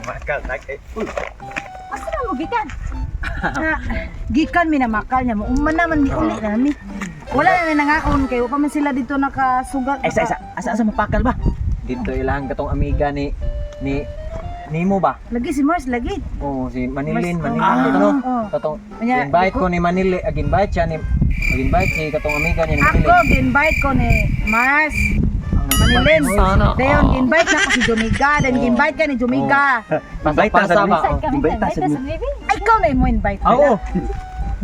Makal tak eh. Asa na mo gikan? Gikan mi na makal niya mo. Uman naman di uli na mi. Wala na nangaon kayo pa man sila dito nakasugat. Ay, asa mapakal ba? Dito ilang katong amiga ni Nimo ba? Lagi si Mars lagi. Oo, si Manilin, Mars, Manilin ano? oo. Katong Kanya, invite ko ni Manili, invite siya ni invite si katong amiga niya ni Ako Manilin. gi-invite ko ni Mars. Manilin. Dayon gi-invite na ko si Jumiga, then gi-invite ka ni Jumiga. Invite sa ba? Invite sa baby. Ay ikaw na mo invite. Oo.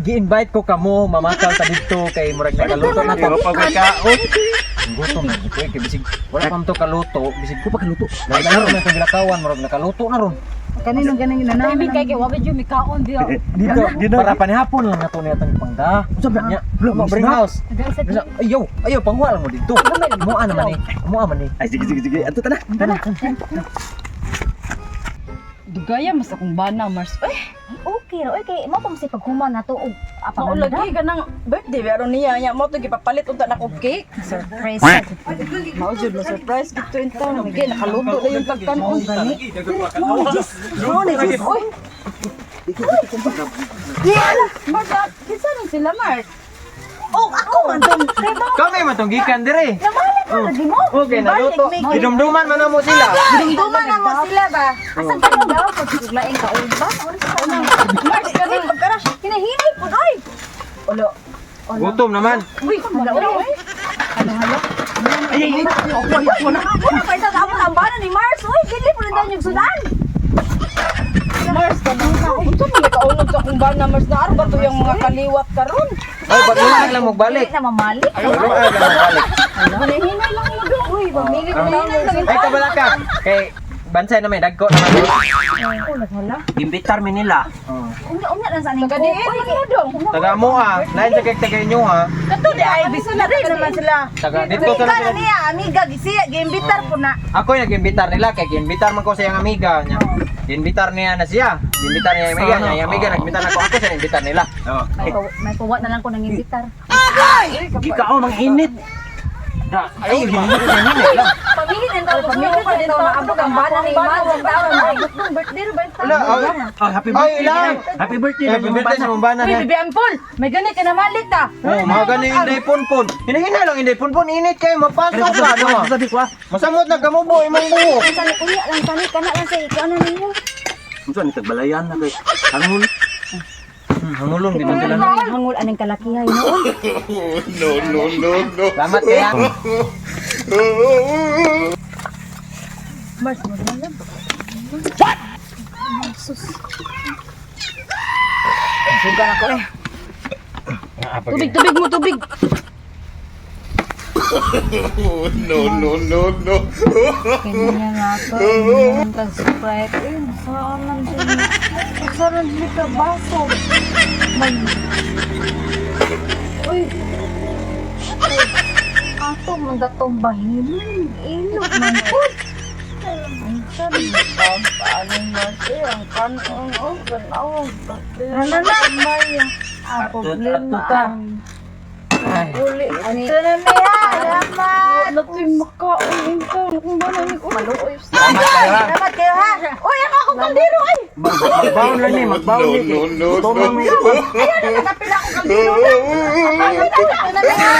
Gi-invite ko kamo mamakal ta dito kay murag nakaluto na to. Pagkaon. Gutom na ko kay bisig wala pa to kaluto, bisig ko pa kaluto. Lalo na tong gilakawan murag nakaluto na ron. Kanino ganing na Baby kay wabid yung mikaon biyo. Dito para panihapon lang nato niya tang pangda. Sabi niya, mo bring house. Ayaw pangwa lang mo dito. Mo ana man ni. Mo man ni. Ay sige. Ato ta na. Dugaya mas akong bana Mars. Okay ra, okay. Mo pa masipag human na to og Mao lagi ganang birthday pero niya nya mo to gipapalit unta na kog cake. surprise. Mao jud mo surprise gito in town. Migi nakaluto na yung tagkanon gani. Oy. Mars, kinsa rin sila Mars? Oh, ako man dun. Kay mo. Kami matunggikan dire. Namalit mo lagi mo. Okay, naluto. Dinumduman man na mo sila. Dumduman na mo sila ba? Asan ka daw pag siglaing ka og ba? Mars kani pagkara Kinahimik pud oy. Ulo. Gutom naman. Uy, ulo. Wala pa isa dapat ang bana ni Mars. Oy, dili pud daw yung sudan. Mars ka nang ka. Ito mo nakaulog sa kung ba na Mars na ba to yung mga kaliwat karon? Ay, ba't lang lang magbalik? Dili na mamalik. Ay, wala lang magbalik. Hinahinay lang mo do. Uy, mamili ko lang lang. Ay, kabala ka. Kay Bansay na may dagko naman. Gimbitar mi nila. Unya lang sa ning Taga diin man mo dong. Taga mo ha. Lain sa kay inyo ha. Kato di ay bisan na rin naman sila. Taga dito Ika sa na niya, amiga gisiya, gi-imbitar ko na. Ako yung nag-imbitar nila kay ginbitar man ko sa iyang amiga niya. Ginbitar niya na siya. Ginbitar niya yung amiga niya. Yung amiga nagbitar na ako sa nagbitar nila. may kuwa na lang ko nang imbitar. Gikaon ang init. Ay, hindi ko lang. Pamili din daw, pamili din daw maabot ang bana ni Iman sa taon. Birthday ba ito? Wala, Happy ay, ilang. Happy birthday. Happy birthday sa mambana Uy, niya. bibi ampol. May ganit ka na malit ta. Oh, mga ganing inday punpun. Hinahina lang inday punpun. Init kayo, mapasok ka. Ano? Sabi ko ah. Masamot na gamubo, imong buhok. Sani kuya lang sani kana lang sa ikaw na ninyo. Unsa ni tagbalayan na kay Angon. Hangulong din sila. Hangul anong kalakihay noon. Salamat kaya. Mars mo na. Sugan ako eh. Tubig mo, tubig. Kanya nga to, yung tag-sprite. Saan man din. Saan din ka baso. Uy. Ato man datong bahilin. Ilog man po. Ang sabi ba? Paano Mars ang kanong o ganawag. Ano na? Ang problema ang uli. Ito na niya. Salamat. Wala to yung makaon ito. Kung ba namin ko maluoy. Salamat kayo ha. Uy, ako akong kaldero ay. Magbaon lang ni, magbaon ni. No. Ayan, nakapila ko kang dino na. Ito na niya.